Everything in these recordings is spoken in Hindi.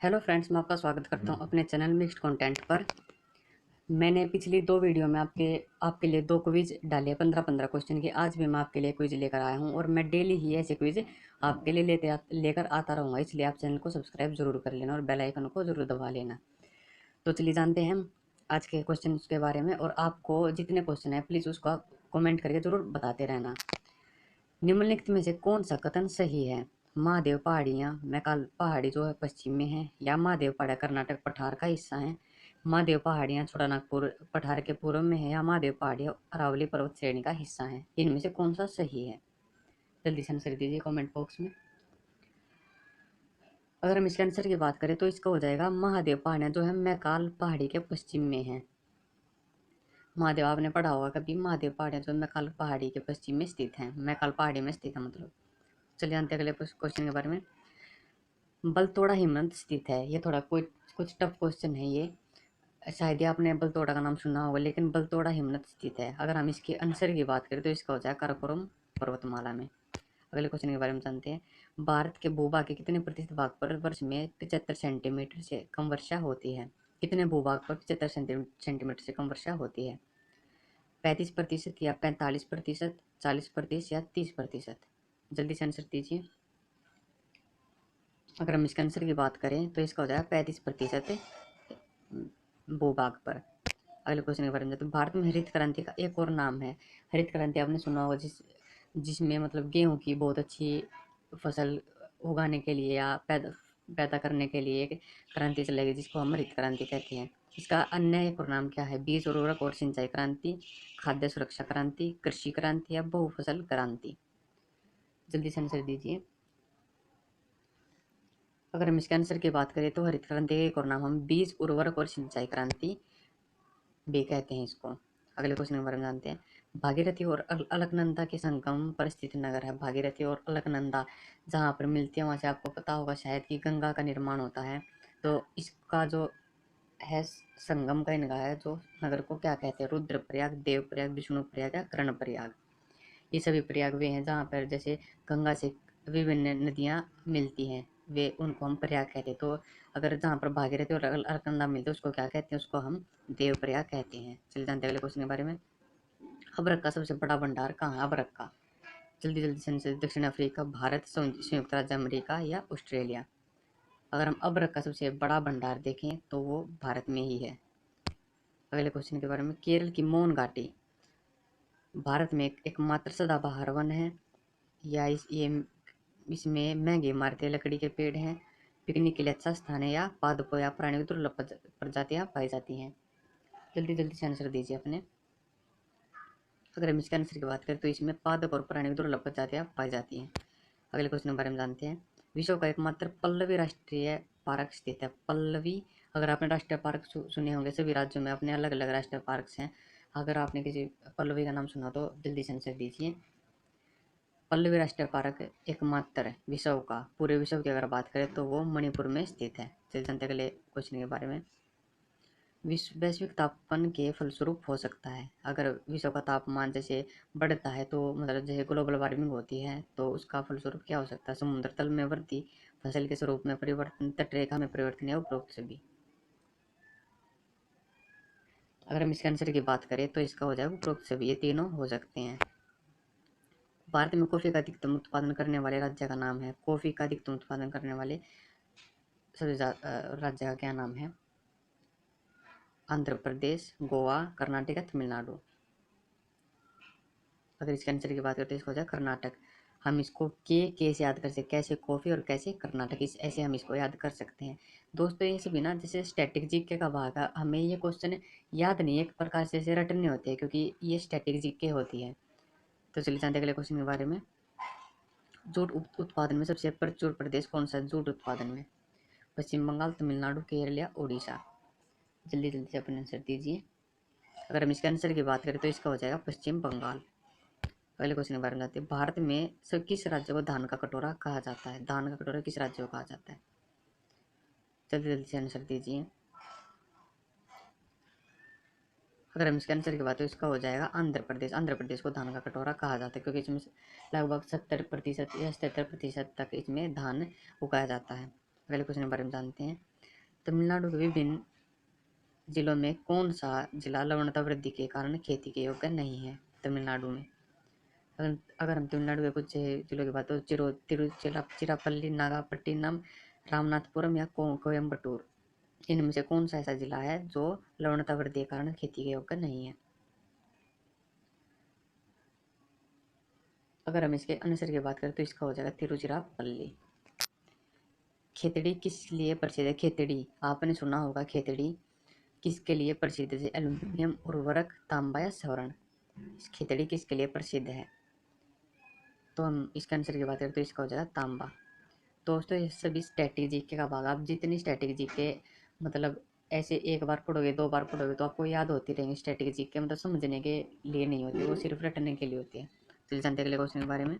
हेलो फ्रेंड्स, मैं आपका स्वागत करता हूं अपने चैनल मिक्स्ड कंटेंट पर। मैंने पिछली दो वीडियो में आपके लिए दो क्विज डाले 15-15 क्वेश्चन की। आज भी मैं आपके लिए क्विज लेकर आया हूं और मैं डेली ही ऐसे क्विज आपके लिए लेकर आता रहूँगा। इसलिए आप चैनल को सब्सक्राइब जरूर कर लेना और बेल आइकन को जरूर दबा लेना। तो चलिए जानते हैं हम आज के क्वेश्चन के बारे में। और आपको जितने क्वेश्चन है प्लीज़ उसका कॉमेंट करके जरूर बताते रहना। निम्नलिखित में से कौन सा कथन सही है? महादेव पहाड़ियाँ मैकाल पहाड़ी जो है पश्चिम में है, या महादेव पहाड़ियाँ कर्नाटक पठार का हिस्सा है। महादेव पहाड़ियाँ छोटानागपुर पठार के पूर्व में है, या महादेव पहाड़ियाँ अरावली पर्वत श्रेणी का हिस्सा है। इनमें से कौन सा सही है? जल्दी से आंसर दीजिए कमेंट बॉक्स में। अगर हम इसके आंसर की बात करें तो इसका हो जाएगा महादेव पहाड़ियाँ जो है मैकाल पहाड़ी के पश्चिम में है। महादेव आपने पढ़ा होगा कभी, महादेव पहाड़ियाँ जो मैकाल पहाड़ी के पश्चिम में स्थित हैं, मैकाल पहाड़ी में स्थित है मतलब। चलिए जानते हैं अगले क्वेश्चन के बारे में। बलतोड़ा हिमनद स्थित है। ये थोड़ा कोई कुछ टफ क्वेश्चन है ये। शायद ही आपने बलतोड़ा का नाम सुना होगा, लेकिन बलतोड़ा हिमनद स्थित है। अगर हम इसके आंसर की बात करें तो इसका हो जाए काराकोरम पर्वतमाला में। अगले क्वेश्चन के बारे में जानते हैं। भारत के भूभाग के कितने प्रतिशत भाग पर वर्ष में 75 सेंटीमीटर से कम वर्षा होती है? कितने भूभाग पर 75 सेंटीमीटर से कम वर्षा होती है? 35% या 45%, 40% या 30%? जल्दी से आंसर दीजिए। अगर हम इसके आंसर की बात करें तो इसका हो जाएगा 35% भूभाग पर। अगले क्वेश्चन के बारे में। तो भारत में हरित क्रांति का एक और नाम है। हरित क्रांति आपने सुना होगा, जिसमें मतलब गेहूं की बहुत अच्छी फसल उगाने के लिए या पैदा करने के लिए एक क्रांति चलेगी, जिसको हम हरित क्रांति कहते हैं। इसका अन्य एक और नाम क्या है? बीज उर्वरक और सिंचाई क्रांति, खाद्य सुरक्षा क्रांति, कृषि क्रांति या बहुफसल क्रांति? जल्दी से आंसर दीजिए। अगर हम इसके आंसर की बात करें तो हरित क्रांति का एक और नाम हम बीज उर्वरक और सिंचाई क्रांति भी कहते हैं इसको। अगले क्वेश्चन के बारे में जानते हैं। भागीरथी और अलकनंदा के संगम पर स्थित नगर है। भागीरथी और अलकनंदा जहाँ पर मिलती है वहाँ से आपको पता होगा शायद कि गंगा का निर्माण होता है। तो इसका जो है संगम का इनका है जो नगर को क्या कहते हैं? रुद्रप्रयाग, देवप्रयाग, विष्णुप्रयाग या कर्णप्रयाग। ये सभी प्रयाग वे हैं जहाँ पर जैसे गंगा से विभिन्न नदियाँ मिलती हैं, वे उनको हम प्रयाग कहते हैं। तो अगर जहाँ पर भागीरथी और अलकनंदा मिलते हैं उसको क्या कहते हैं? उसको हम देव प्रयाग कहते हैं। चलिए जानते हैं अगले क्वेश्चन के बारे में। अबरक का सबसे बड़ा भंडार कहाँ है? अबरक का जल्दी जल्दी से। दक्षिण अफ्रीका, भारत, संयुक्त राज्य अमेरिका या ऑस्ट्रेलिया? अगर हम अबरक का सबसे बड़ा भंडार देखें तो वो भारत में ही है। अगले क्वेश्चन के बारे में। केरल की मौन घाटी भारत में एकमात्र सदाबहार वन है, या इसमें महंगी इमारतें, लकड़ी के पेड़ हैं, पिकनिक के लिए अच्छा स्थान है, या पादपों या प्राणियों की दुर्लभ प्रजातियां पाई जाती हैं? जल्दी जल्दी से आंसर दीजिए अपने। अगर हम इसके आंसर की बात करें तो इसमें पादप और प्राणियों की दुर्लभ प्रजातियां पाई जाती हैं। अगले क्वेश्चन के बारे में जानते हैं। विश्व का एकमात्र पल्लवी राष्ट्रीय पार्क स्थित है। पल्लवी, अगर आपने राष्ट्रीय पार्क सुने होंगे, सभी राज्यों में अपने अलग अलग राष्ट्रीय पार्क हैं। अगर आपने किसी पल्लवी का नाम सुना तो जल्दी से आंसर दीजिए। पल्लवी राष्ट्रीय पार्क एकमात्र विश्व का, पूरे विश्व की अगर बात करें तो वो मणिपुर में स्थित है। चलिए जानते हैं अगले क्वेश्चन के बारे में। विश्व वैश्विक तापमान के फलस्वरूप हो सकता है। अगर विश्व का तापमान जैसे बढ़ता है तो मतलब जैसे ग्लोबल वार्मिंग होती है तो उसका फलस्वरूप क्या हो सकता है? समुद्र तल में वृद्धि, फसल के स्वरूप में परिवर्तन, तटरेखा में परिवर्तन या उपरोक्त सभी? अगर हम इसके आंसर की बात करें तो इसका हो जाएगा उपरोक्त सभी, ये तीनों हो सकते हैं। भारत में कॉफी का अधिकतम उत्पादन करने वाले राज्य का नाम है। कॉफी का अधिकतम उत्पादन करने वाले सबसे राज्य का क्या नाम है? आंध्र प्रदेश, गोवा, कर्नाटक या तमिलनाडु? अगर इसके आंसर की बात करते हैं इसको हो जाए कर्नाटक। हम इसको के से याद कर सकते, कैसे कॉफी और कैसे कर्नाटक, इस ऐसे हम इसको याद कर सकते हैं। दोस्तों ये सभी ना जैसे स्टैटिक जीके का भाग है, हमें ये क्वेश्चन याद नहीं, एक प्रकार से ऐसे रटने होते हैं क्योंकि ये स्टैटिक जीके होती है। तो चलिए जानते हैं अगले क्वेश्चन के बारे में। जूट उत्पादन में सबसे प्रचुर प्रदेश कौन सा है जूट उत्पादन में? पश्चिम बंगाल, तमिलनाडु, केरल या उड़ीसा? जल्दी जल्दी से अपने आंसर दीजिए। अगर हम इसके आंसर की बात करें तो इसका हो जाएगा पश्चिम बंगाल। अगले क्वेश्चन के बारे में जाते हैं। भारत में सब किस राज्य को धान का कटोरा कहा जाता है? धान का कटोरा किस राज्य को कहा जाता है? जल्दी जल्दी से आंसर दीजिए। अगर हम इसके आंसर की बात करें इसका हो जाएगा आंध्र प्रदेश। आंध्र प्रदेश को धान का कटोरा कहा जाता है क्योंकि इसमें लगभग 70% या 77% तक इसमें धान उगाया जाता है। अगले क्वेश्चन के बारे में जानते हैं। तमिलनाडु के विभिन्न जिलों में कौन सा जिला लवणता वृद्धि के कारण खेती के योग्य नहीं है? तमिलनाडु में अगर अगर हम तमिलनाडु के कुछ जिलों की बात तो तिरुचिरापल्ली, नागापट्टिनम, रामनाथपुरम या कोयम्बटूर, इनमें से कौन सा ऐसा जिला है जो लवणता वृद्धि के कारण खेती के योग्य नहीं है? अगर हम इसके आंसर की बात करें तो इसका हो जाएगा तिरुचिरापल्ली। खेतड़ी किस लिए प्रसिद्ध है? खेतड़ी आपने सुना होगा। खेतड़ी किसके लिए प्रसिद्ध है? एल्यूमिनियम, उर्वरक, तांबा या स्वर्ण? खेतड़ी किसके लिए प्रसिद्ध है? तो हम इसके आंसर की बात करें तो इसका हो जाएगा तांबा। दोस्तों ये सभी स्टैटिक जीके का भाग, आप जितनी स्टैटिक जीके मतलब ऐसे एक बार पढ़ोगे, दो बार पढ़ोगे तो आपको याद होती रहेंगी। स्टैटिक जीके मतलब समझने के लिए नहीं होती, वो सिर्फ रटने के लिए होती है। चलिए जानते हैं अगले क्वेश्चन के बारे में।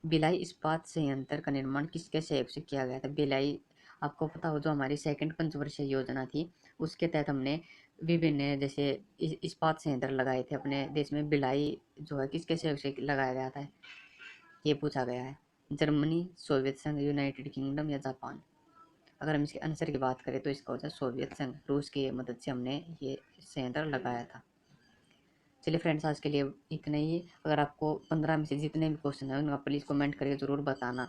भिलाई इस्पात संयंत्र का निर्माण किसके सहयोग से किया गया था? भिलाई, आपको पता हो जो हमारी सेकंड पंचवर्षीय योजना थी उसके तहत हमने विभिन्न जैसे इस्पात संयंत्र लगाए थे अपने देश में। भिलाई जो है किसके सहयोग से लगाया गया था ये पूछा गया है। जर्मनी, सोवियत संघ, यूनाइटेड किंगडम या जापान? अगर हम इसके आंसर की बात करें तो इसका हो जाए सोवियत संघ। रूस की मदद से हमने ये संयंत्र लगाया था। चलिए फ्रेंड्स आज के लिए इतना ही। अगर आपको 15 में से जितने भी क्वेश्चन है उनका प्लीज़ कमेंट करके ज़रूर बताना।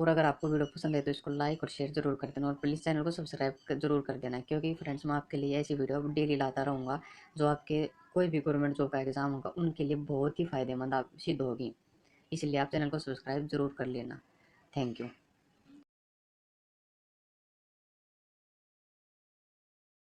और अगर आपको वीडियो पसंद है तो इसको लाइक और शेयर जरूर कर देना और प्लीज़ चैनल को सब्सक्राइब जरूर कर देना, क्योंकि फ्रेंड्स मैं आपके लिए ऐसी वीडियो डेली लाता रहूँगा जो आपके कोई भी गवर्नमेंट जॉब का एग्जाम होगा उनके लिए बहुत ही फायदेमंद आप सिद्ध होगी। इसलिए आप चैनल को सब्सक्राइब जरूर कर लेना। Thank you.